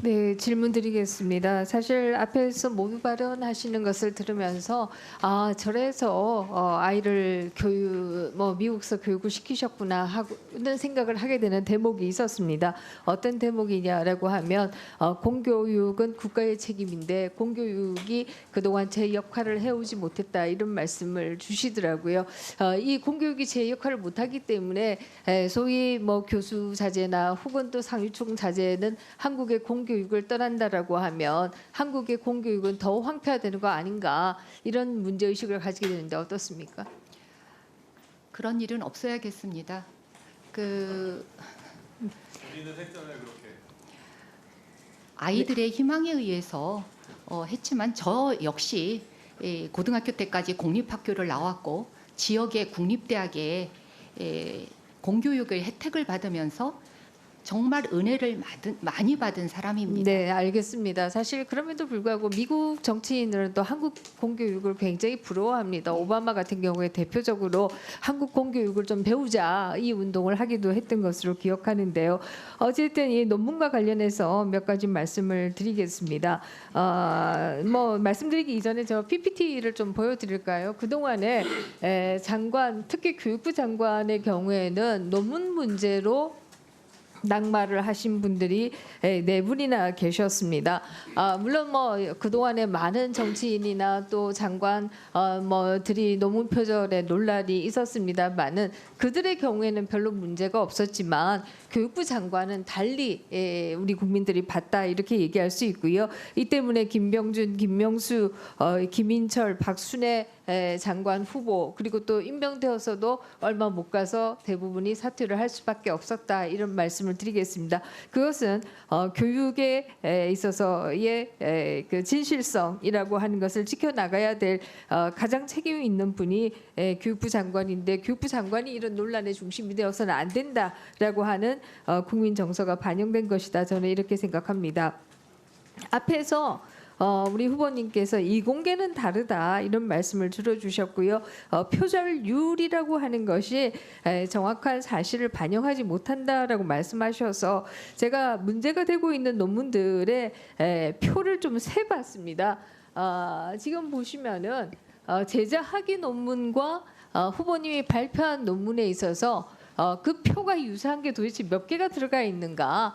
네, 질문 드리겠습니다. 사실 앞에서 모두 발언하시는 것을 들으면서 저래서 아이를 미국서 교육을 시키셨구나 하는 생각을 하게 되는 대목이 있었습니다. 어떤 대목이냐라고 하면 공교육은 국가의 책임인데 공교육이 그동안 제 역할을 해오지 못했다 이런 말씀을 주시더라고요. 이 공교육이 제 역할을 못하기 때문에 소위 교수 자제나 혹은 또 상위총 자제는 한국의 공교육을 떠난다라고 하면 한국의 공교육은 더 황폐화되는 거 아닌가 이런 문제의식을 가지게 되는데 어떻습니까? 그런 일은 없어야겠습니다. 본인은 했잖아요, 그렇게. 아이들의 희망에 의해서 했지만 저 역시 고등학교 때까지 공립학교를 나왔고 지역의 국립대학에 공교육의 혜택을 받으면서 정말 은혜를 많이 받은 사람입니다. 네, 알겠습니다. 사실 그럼에도 불구하고 미국 정치인들은 또 한국 공교육을 굉장히 부러워합니다. 오바마 같은 경우에 대표적으로 한국 공교육을 좀 배우자 이 운동을 하기도 했던 것으로 기억하는데요. 어쨌든 이 논문과 관련해서 몇 가지 말씀을 드리겠습니다. 말씀드리기 이전에 저 PPT를 좀 보여드릴까요? 그동안에 장관, 특히 교육부 장관의 경우에는 논문 문제로 낙마를 하신 분들이 네 분이나 계셨습니다. 물론 그동안에 많은 정치인이나 또 장관 들이 논문 표절에 논란이 있었습니다만은 그들의 경우에는 별로 문제가 없었지만 교육부 장관은 달리 우리 국민들이 봤다 이렇게 얘기할 수 있고요. 이 때문에 김병준, 김명수, 김인철, 박순애 장관 후보 그리고 또 임명되어서도 얼마 못 가서 대부분이 사퇴를 할 수밖에 없었다 이런 말씀을 드리겠습니다. 그것은 교육에 있어서의 그 진실성이라고 하는 것을 지켜나가야 될 가장 책임 있는 분이 교육부 장관인데 교육부 장관이 이런 논란의 중심이 되어서는 안 된다라고 하는 국민 정서가 반영된 것이다. 저는 이렇게 생각합니다. 앞에서 우리 후보님께서 이공계는 다르다 이런 말씀을 들어주셨고요. 표절률이라고 하는 것이 정확한 사실을 반영하지 못한다라고 말씀하셔서 제가 문제가 되고 있는 논문들의 표를 좀 세봤습니다. 지금 보시면은 제자 학위 논문과 후보님이 발표한 논문에 있어서 그 표가 유사한 게 도대체 몇 개가 들어가 있는가?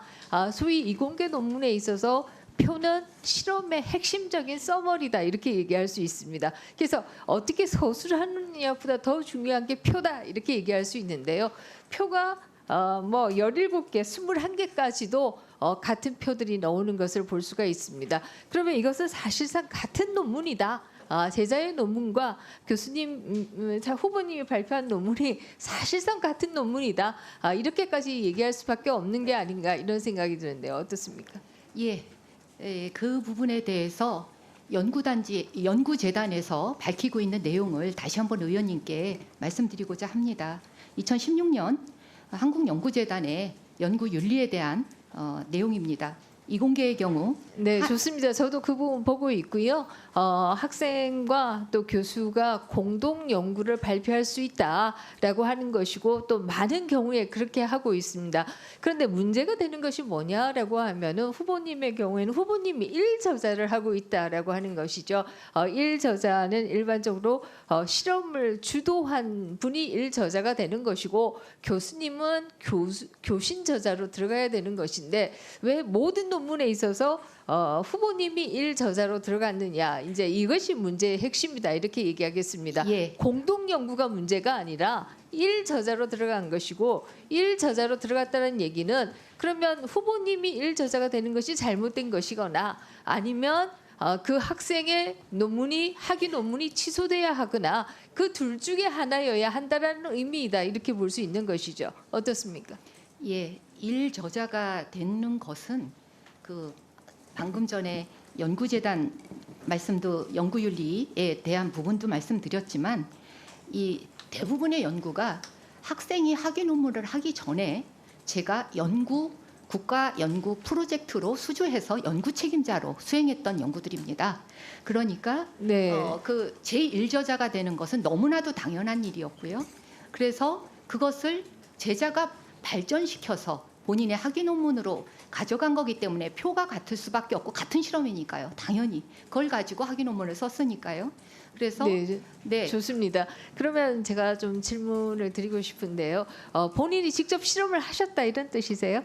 소위 이공계 논문에 있어서 표는 실험의 핵심적인 서머리다 이렇게 얘기할 수 있습니다. 그래서 어떻게 서술을 하느냐보다 더 중요한 게 표다 이렇게 얘기할 수 있는데요. 표가 17개, 21개까지도 같은 표들이 나오는 것을 볼 수가 있습니다. 그러면 이것은 사실상 같은 논문이다. 제자의 논문과 교수님, 후보님이 발표한 논문이 사실상 같은 논문이다. 이렇게까지 얘기할 수밖에 없는 게 아닌가 이런 생각이 드는데요. 어떻습니까? 예, 그 부분에 대해서 연구재단에서 밝히고 있는 내용을 다시 한번 의원님께 말씀드리고자 합니다. 2016년 한국연구재단의 연구윤리에 대한 내용입니다. 이공계의 경우 네, 좋습니다. 저도 그 부분 보고 있고요. 학생과 또 교수가 공동 연구를 발표할 수 있다라고 하는 것이고 또 많은 경우에 그렇게 하고 있습니다. 그런데 문제가 되는 것이 뭐냐라고 하면은 후보님의 경우에는 후보님이 1저자를 하고 있다라고 하는 것이죠. 1저자는 일반적으로 실험을 주도한 분이 1저자가 되는 것이고 교수님은 교신 저자로 들어가야 되는 것인데 왜 모든 논문에 있어서 후보님이 1저자로 들어갔느냐 이제 이것이 문제의 핵심이다 이렇게 얘기하겠습니다. 예. 공동 연구가 문제가 아니라 1저자로 들어간 것이고 1저자로 들어갔다는 얘기는 그러면 후보님이 1저자가 되는 것이 잘못된 것이거나 아니면 그 학생의 학위 논문이 취소돼야 하거나 그 둘 중에 하나여야 한다라는 의미이다 이렇게 볼 수 있는 것이죠. 어떻습니까? 예, 1저자가 되는 것은 그 방금 전에 연구재단 말씀도 연구윤리에 대한 부분도 말씀드렸지만 이 대부분의 연구가 학생이 학위 논문을 하기 전에 제가 국가 연구 프로젝트로 수주해서 연구 책임자로 수행했던 연구들입니다. 그러니까 네. 그 제1저자가 되는 것은 너무나도 당연한 일이었고요. 그래서 그것을 제자가 발전시켜서 본인의 학위 논문으로 가져간 거기 때문에 표가 같을 수밖에 없고 같은 실험이니까요. 당연히 그걸 가지고 학위 논문을 썼으니까요. 그래서 네, 네, 좋습니다. 그러면 제가 좀 질문을 드리고 싶은데요. 본인이 직접 실험을 하셨다 이런 뜻이세요?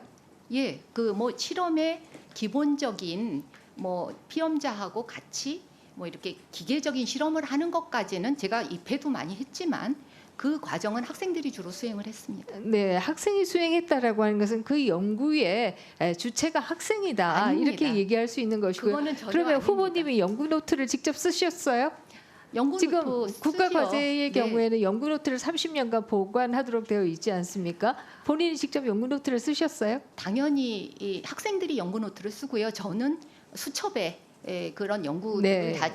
예, 그 뭐 실험의 기본적인 뭐 피험자하고 같이 뭐 이렇게 기계적인 실험을 하는 것까지는 제가 입회도 많이 했지만 그 과정은 학생들이 주로 수행을 했습니다. 네, 학생이 수행했다라고 하는 것은 그 연구의 주체가 학생이다 아닙니다. 이렇게 얘기할 수 있는 것이고요. 그거는 전혀 그러면 아닙니다. 후보님이 연구 노트를 직접 쓰셨어요? 연구 지금 노트 국가 쓰지요. 과제의 네. 경우에는 연구 노트를 30년간 보관하도록 되어 있지 않습니까? 본인이 직접 연구 노트를 쓰셨어요? 당연히 이 학생들이 연구 노트를 쓰고요. 저는 수첩에 그런 연구를 네. 다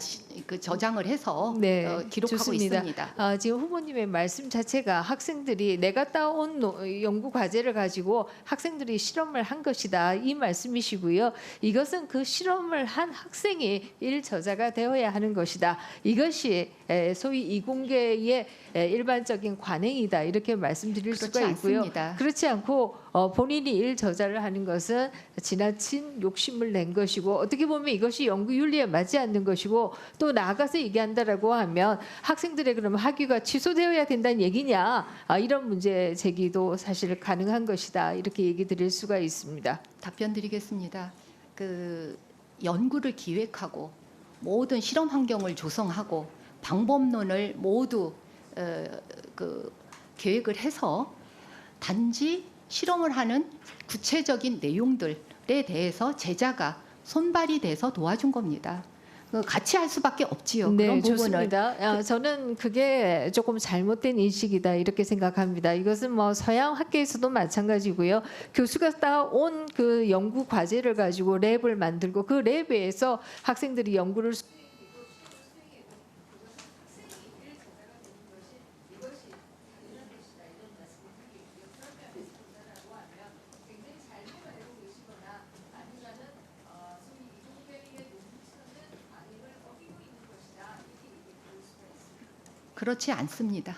그 저장을 해서 네, 기록하고 좋습니다. 있습니다. 지금 후보님의 말씀 자체가 학생들이 내가 따온 연구 과제를 가지고 학생들이 실험을 한 것이다 이 말씀이시고요. 이것은 그 실험을 한 학생이 일저자가 되어야 하는 것이다. 이것이 소위 이공계의 일반적인 관행이다 이렇게 말씀드릴 그렇지 수가 있고요. 않습니다. 그렇지 않고 본인이 일저자를 하는 것은 지나친 욕심을 낸 것이고 어떻게 보면 이것이 연구 윤리에 맞지 않는 것이고 또 나아가서 얘기한다라고 하면 학생들의 그러면 학위가 취소되어야 된다는 얘기냐 이런 문제 제기도 사실 가능한 것이다 이렇게 얘기 드릴 수가 있습니다. 답변 드리겠습니다. 그 연구를 기획하고 모든 실험 환경을 조성하고 방법론을 모두 그 계획을 해서 단지 실험을 하는 구체적인 내용들에 대해서 제자가 손발이 돼서 도와준 겁니다. 같이 할 수밖에 없지요. 네, 그런 부분을. 좋습니다. 저는 그게 조금 잘못된 인식이다 이렇게 생각합니다. 이것은 뭐 서양 학계에서도 마찬가지고요. 교수가 따온 그 연구 과제를 가지고 랩을 만들고 그 랩에서 학생들이 연구를 그렇지 않습니다.